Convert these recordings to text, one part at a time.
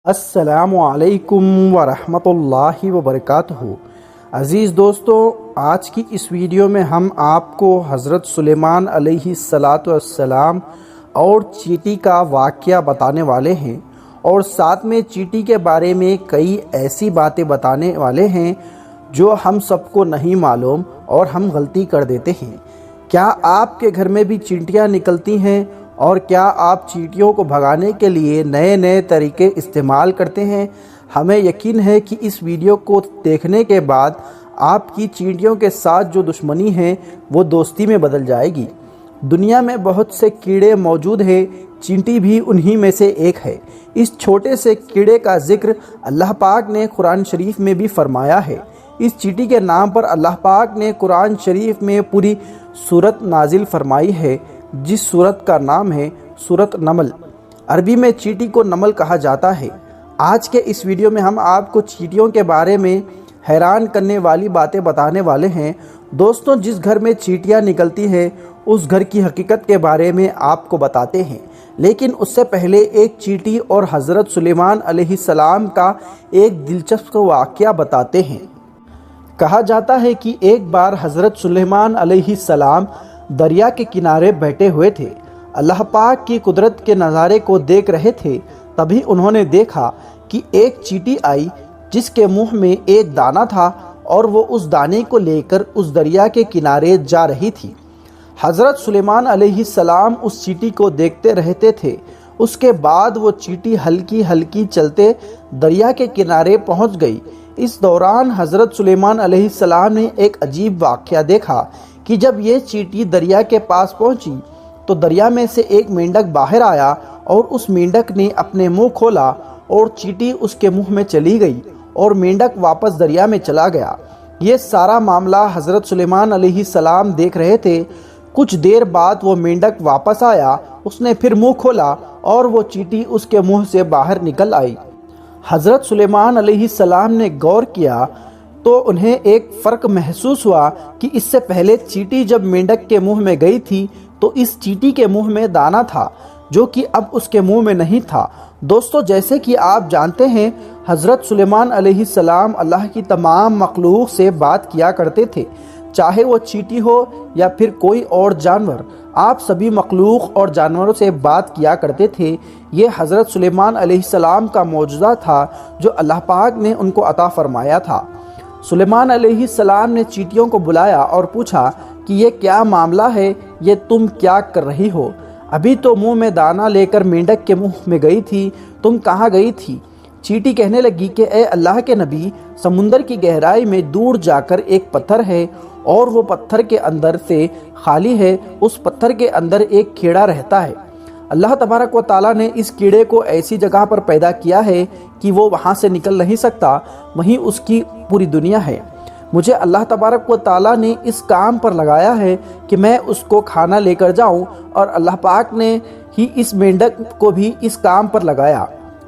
السلام علیکم ورحمۃ اللہ وبرکاتہ۔ عزیز دوستو، آج کی اس ویڈیو میں ہم آپ کو حضرت سلیمان علیہ السلام اور چیٹی کا واقعہ بتانے والے ہیں، اور ساتھ میں چیٹی کے بارے میں کئی ایسی باتیں بتانے والے ہیں جو ہم سب کو نہیں معلوم اور ہم غلطی کر دیتے ہیں۔ کیا آپ کے گھر میں بھی چینٹیاں نکلتی ہیں؟ اور کیا آپ چیٹیوں کو بھگانے کے لیے نئے نئے طریقے استعمال کرتے ہیں؟ ہمیں یقین ہے کہ اس ویڈیو کو دیکھنے کے بعد آپ کی چیٹیوں کے ساتھ جو دشمنی ہے وہ دوستی میں بدل جائے گی۔ دنیا میں بہت سے کیڑے موجود ہیں، چینٹی بھی انہی میں سے ایک ہے۔ اس چھوٹے سے کیڑے کا ذکر اللہ پاک نے قرآن شریف میں بھی فرمایا ہے۔ اس چیٹی کے نام پر اللہ پاک نے قرآن شریف میں پوری سورت نازل فرمائی ہے، جس سورت کا نام ہے سورت نمل۔ عربی میں چیٹی کو نمل کہا جاتا ہے۔ آج کے اس ویڈیو میں ہم آپ کو چیٹیوں کے بارے میں حیران کرنے والی باتیں بتانے والے ہیں۔ دوستوں، جس گھر میں چیٹیاں نکلتی ہیں اس گھر کی حقیقت کے بارے میں آپ کو بتاتے ہیں، لیکن اس سے پہلے ایک چیٹی اور حضرت سلیمان علیہ السلام کا ایک دلچسپ واقعہ بتاتے ہیں۔ کہا جاتا ہے کہ ایک بار حضرت سلیمان علیہ السلام دریا کے کنارے بیٹھے ہوئے تھے، اللہ پاک کی قدرت کے نظارے کو دیکھ رہے تھے۔ تبھی انہوں نے دیکھا کہ ایک چیٹی آئی جس کے منہ میں ایک دانہ تھا، اور وہ اس دانے کو لے کر اس دریا کے کنارے جا رہی تھی۔ حضرت سلیمان علیہ السلام اس چیٹی کو دیکھتے رہتے تھے۔ اس کے بعد وہ چیٹی ہلکی ہلکی چلتے دریا کے کنارے پہنچ گئی۔ اس دوران حضرت سلیمان علیہ السلام نے ایک عجیب واقعہ دیکھا کہ جب یہ چیٹی دریا کے پاس پہنچی تو دریا میں سے ایک مینڈک باہر آیا، اور اس مینڈک نے اپنے منہ کھولا اور چیٹی اس کے منہ میں چلی گئی اور مینڈک واپس دریا میں چلا گیا۔ یہ سارا معاملہ حضرت سلیمان علیہ السلام دیکھ رہے تھے۔ کچھ دیر بعد وہ مینڈک واپس آیا، اس نے پھر منہ کھولا اور وہ چیٹی اس کے منہ سے باہر نکل آئی۔ حضرت سلیمان علیہ السلام نے غور کیا تو انہیں ایک فرق محسوس ہوا کہ اس سے پہلے چیٹی جب مینڈک کے منہ میں گئی تھی تو اس چیٹی کے منہ میں دانہ تھا، جو کہ اب اس کے منہ میں نہیں تھا۔ دوستو، جیسے کہ آپ جانتے ہیں، حضرت سلیمان علیہ السلام اللہ کی تمام مخلوق سے بات کیا کرتے تھے، چاہے وہ چیٹی ہو یا پھر کوئی اور جانور۔ آپ سبھی مخلوق اور جانوروں سے بات کیا کرتے تھے۔ یہ حضرت سلیمان علیہ السلام کا معجزہ تھا جو اللہ پاک نے ان کو عطا فرمایا تھا۔ سلیمان علیہ السلام نے چیٹیوں کو بلایا اور پوچھا کہ یہ کیا معاملہ ہے، یہ تم کیا کر رہی ہو؟ ابھی تو منہ میں دانہ لے کر مینڈک کے منہ میں گئی تھی، تم کہاں گئی تھی؟ چیٹی کہنے لگی کہ اے اللہ کے نبی، سمندر کی گہرائی میں دور جا کر ایک پتھر ہے، اور وہ پتھر کے اندر سے خالی ہے۔ اس پتھر کے اندر ایک کیڑا رہتا ہے۔ اللہ تبارک و تعالیٰ نے اس کیڑے کو ایسی جگہ پر پیدا کیا ہے کہ وہ وہاں سے نکل نہیں سکتا، وہیں اس کی پوری دنیا ہے۔ مجھے اللہ تبارک و تعالیٰ نے اس کام پر لگایا ہے کہ میں اس کو کھانا لے کر جاؤں، اور اللہ پاک نے ہی اس مینڈک کو بھی اس کام پر لگایا۔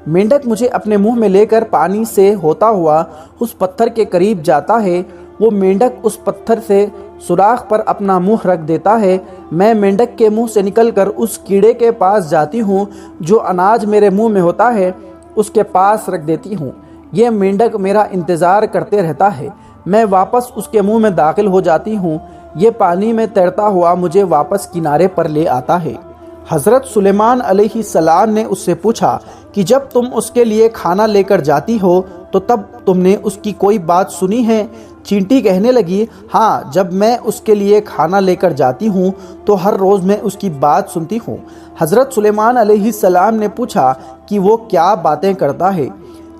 مینڈک مجھے اپنے منہ میں لے کر پانی سے ہوتا ہوا اس پتھر کے قریب جاتا ہے۔ وہ مینڈک اس پتھر سے سوراخ پر اپنا منہ رکھ دیتا ہے۔ میں مینڈک کے منہ سے نکل کر اس کیڑے کے پاس جاتی ہوں جو اناج میرے منہ میں ہوتا ہے، اس کے پاس رکھ دیتی ہوں۔ یہ مینڈک میرا انتظار کرتے رہتا ہے۔ میں واپس اس کے منہ میں داخل ہو جاتی ہوں۔ یہ پانی میں تیرتا ہوا مجھے واپس کنارے پر لے آتا ہے۔ حضرت سلیمان علیہ السلام نے اس سے پوچھا کہ جب تم اس کے لیے کھانا لے کر جاتی ہو تو تب تم نے اس کی کوئی بات سنی ہے؟ چینٹی کہنے لگی، ہاں، جب میں اس کے لیے کھانا لے کر جاتی ہوں تو ہر روز میں اس کی بات سنتی ہوں۔ حضرت سلیمان علیہ السلام نے پوچھا کہ وہ کیا باتیں کرتا ہے؟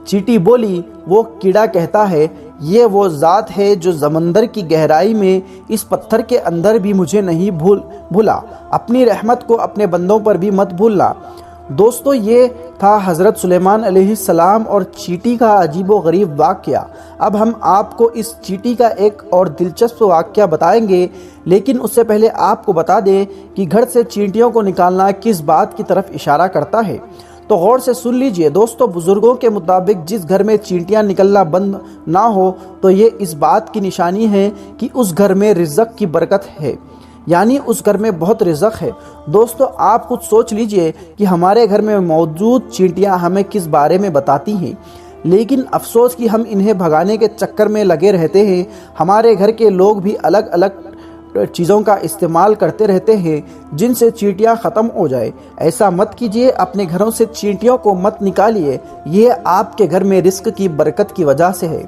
چیٹی بولی، وہ کیڑا کہتا ہے، یہ وہ ذات ہے جو سمندر کی گہرائی میں اس پتھر کے اندر بھی مجھے نہیں بھولا، اپنی رحمت کو اپنے بندوں پر بھی مت بھولنا۔ دوستو، یہ تھا حضرت سلیمان علیہ السلام اور چیٹی کا عجیب و غریب واقعہ۔ اب ہم آپ کو اس چیٹی کا ایک اور دلچسپ واقعہ بتائیں گے، لیکن اس سے پہلے آپ کو بتا دیں کہ گھر سے چینٹیوں کو نکالنا کس بات کی طرف اشارہ کرتا ہے۔ تو غور سے سن لیجئے دوستو، بزرگوں کے مطابق جس گھر میں چینٹیاں نکلنا بند نہ ہو تو یہ اس بات کی نشانی ہے کہ اس گھر میں رزق کی برکت ہے۔ یعنی اس گھر میں بہت رزق ہے۔ دوستو آپ خود سوچ لیجئے کہ ہمارے گھر میں موجود چینٹیاں ہمیں کس بارے میں بتاتی ہیں، لیکن افسوس کہ ہم انہیں بھگانے کے چکر میں لگے رہتے ہیں۔ ہمارے گھر کے لوگ بھی الگ الگ چیزوں کا استعمال کرتے رہتے ہیں جن سے چینٹیاں ختم ہو جائے۔ ایسا مت کیجیے، اپنے گھروں سے چینٹیوں کو مت نکالیے، یہ آپ کے گھر میں رزق کی برکت کی وجہ سے ہے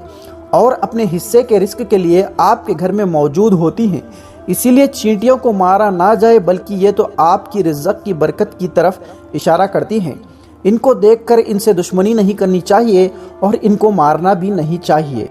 اور اپنے حصے کے رزق کے لیے آپ کے گھر میں موجود ہوتی ہیں۔ اسی لیے چینٹیوں کو مارا نہ جائے، بلکہ یہ تو آپ کی رزق کی برکت کی طرف اشارہ کرتی ہیں۔ ان کو دیکھ کر ان سے دشمنی نہیں کرنی چاہیے اور ان کو مارنا بھی نہیں چاہیے۔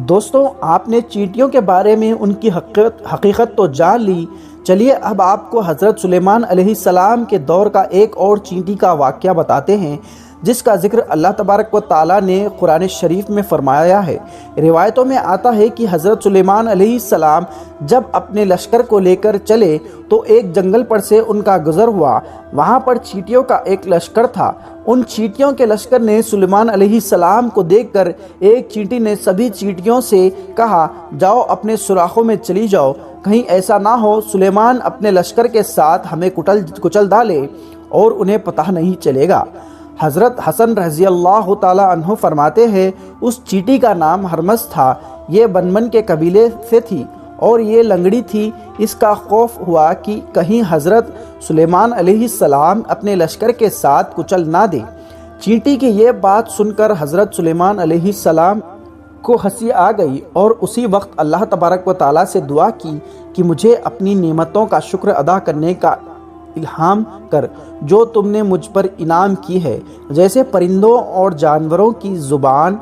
دوستو آپ نے چینٹیوں کے بارے میں ان کی حقیقت تو جان لی، چلیے اب آپ کو حضرت سلیمان علیہ السلام کے دور کا ایک اور چینٹی کا واقعہ بتاتے ہیں جس کا ذکر اللہ تبارک و تعالیٰ نے قرآن شریف میں فرمایا ہے۔ روایتوں میں آتا ہے کہ حضرت سلیمان علیہ السلام جب اپنے لشکر کو لے کر چلے تو ایک جنگل پر سے ان کا گزر ہوا، وہاں پر چینٹیوں کا ایک لشکر تھا۔ ان چینٹیوں کے لشکر نے سلیمان علیہ السلام کو دیکھ کر ایک چینٹی نے سبھی چینٹیوں سے کہا، جاؤ اپنے سوراخوں میں چلی جاؤ، کہیں ایسا نہ ہو سلیمان اپنے لشکر کے ساتھ ہمیں کچل ڈالے اور انہیں پتہ نہیں چلے گا۔ حضرت حسن رضی اللہ تعالی عنہ فرماتے ہیں اس چیٹی کا نام ہرمس تھا، یہ بنمن کے قبیلے سے تھی اور یہ لنگڑی تھی۔ اس کا خوف ہوا کہ کہیں حضرت سلیمان علیہ السلام اپنے لشکر کے ساتھ کچل نہ دے۔ چینٹی کی یہ بات سن کر حضرت سلیمان علیہ السلام کو ہنسی آ گئی اور اسی وقت اللہ تبارک و تعالیٰ سے دعا کی کہ مجھے اپنی نعمتوں کا شکر ادا کرنے کا الہام کر جو تم نے مجھ پر انعام کی ہے، جیسے پرندوں اور جانوروں کی زبان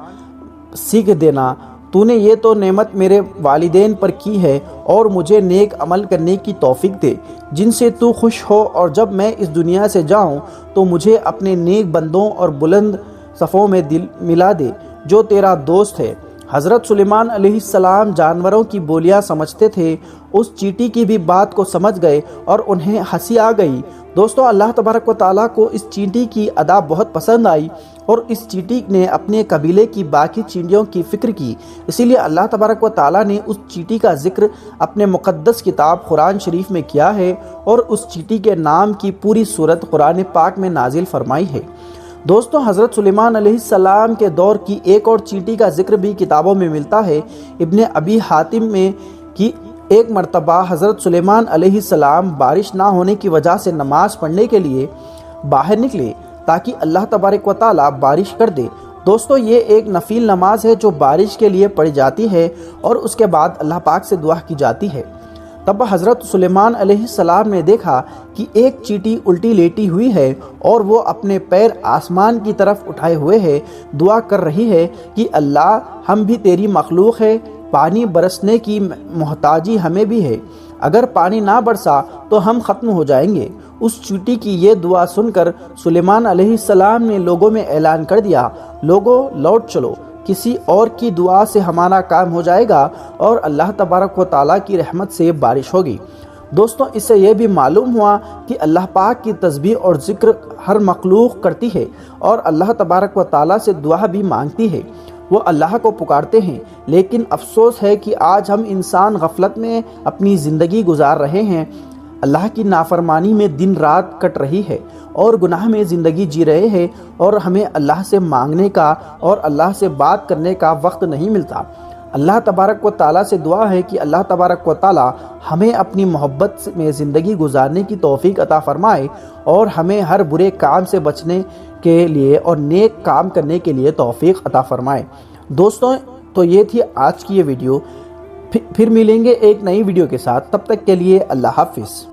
سیکھ دینا۔ تو نے یہ تو نعمت میرے والدین پر کی ہے اور مجھے نیک عمل کرنے کی توفیق دے جن سے تو خوش ہو، اور جب میں اس دنیا سے جاؤں تو مجھے اپنے نیک بندوں اور بلند صفوں میں دل ملا دے جو تیرا دوست ہے۔ حضرت سلیمان علیہ السلام جانوروں کی بولیاں سمجھتے تھے، اس چیٹی کی بھی بات کو سمجھ گئے اور انہیں ہنسی آ گئی۔ دوستو اللہ تبارک و تعالیٰ کو اس چینٹی کی ادا بہت پسند آئی اور اس چینٹی نے اپنے قبیلے کی باقی چینٹیوں کی فکر کی، اسی لیے اللہ تبارک و تعالیٰ نے اس چینٹی کا ذکر اپنے مقدس کتاب قرآن شریف میں کیا ہے اور اس چینٹی کے نام کی پوری صورت قرآن پاک میں نازل فرمائی ہے۔ دوستو حضرت سلیمان علیہ السلام کے دور کی ایک اور چینٹی کا ذکر بھی کتابوں میں ملتا ہے۔ ابن ابی حاتم میں کہ ایک مرتبہ حضرت سلیمان علیہ السلام بارش نہ ہونے کی وجہ سے نماز پڑھنے کے لیے باہر نکلے تاکہ اللہ تبارک و تعالیٰ بارش کر دے۔ دوستو یہ ایک نفل نماز ہے جو بارش کے لیے پڑھی جاتی ہے اور اس کے بعد اللہ پاک سے دعا کی جاتی ہے۔ تب حضرت سلیمان علیہ السلام نے دیکھا کہ ایک چینٹی الٹی لیٹی ہوئی ہے اور وہ اپنے پیر آسمان کی طرف اٹھائے ہوئے ہے، دعا کر رہی ہے کہ اللہ ہم بھی تیری مخلوق ہے، پانی برسنے کی محتاجی ہمیں بھی ہے، اگر پانی نہ برسا تو ہم ختم ہو جائیں گے۔ اس چینٹی کی یہ دعا سن کر سلیمان علیہ السلام نے لوگوں میں اعلان کر دیا، لوگوں لوٹ چلو، کسی اور کی دعا سے ہمارا کام ہو جائے گا اور اللہ تبارک و تعالیٰ کی رحمت سے بارش ہوگی۔ دوستوں اس سے یہ بھی معلوم ہوا کہ اللہ پاک کی تسبیح اور ذکر ہر مخلوق کرتی ہے اور اللہ تبارک و تعالیٰ سے دعا بھی مانگتی ہے، وہ اللہ کو پکارتے ہیں۔ لیکن افسوس ہے کہ آج ہم انسان غفلت میں اپنی زندگی گزار رہے ہیں، اللہ کی نافرمانی میں دن رات کٹ رہی ہے اور گناہ میں زندگی جی رہے ہیں اور ہمیں اللہ سے مانگنے کا اور اللہ سے بات کرنے کا وقت نہیں ملتا۔ اللہ تبارک و تعالیٰ سے دعا ہے کہ اللہ تبارک و تعالیٰ ہمیں اپنی محبت میں زندگی گزارنے کی توفیق عطا فرمائے اور ہمیں ہر برے کام سے بچنے کے لیے اور نیک کام کرنے کے لیے توفیق عطا فرمائے۔ دوستوں تو یہ تھی آج کی یہ ویڈیو، پھر ملیں گے ایک نئی ویڈیو کے ساتھ، تب تک کے لیے اللہ حافظ۔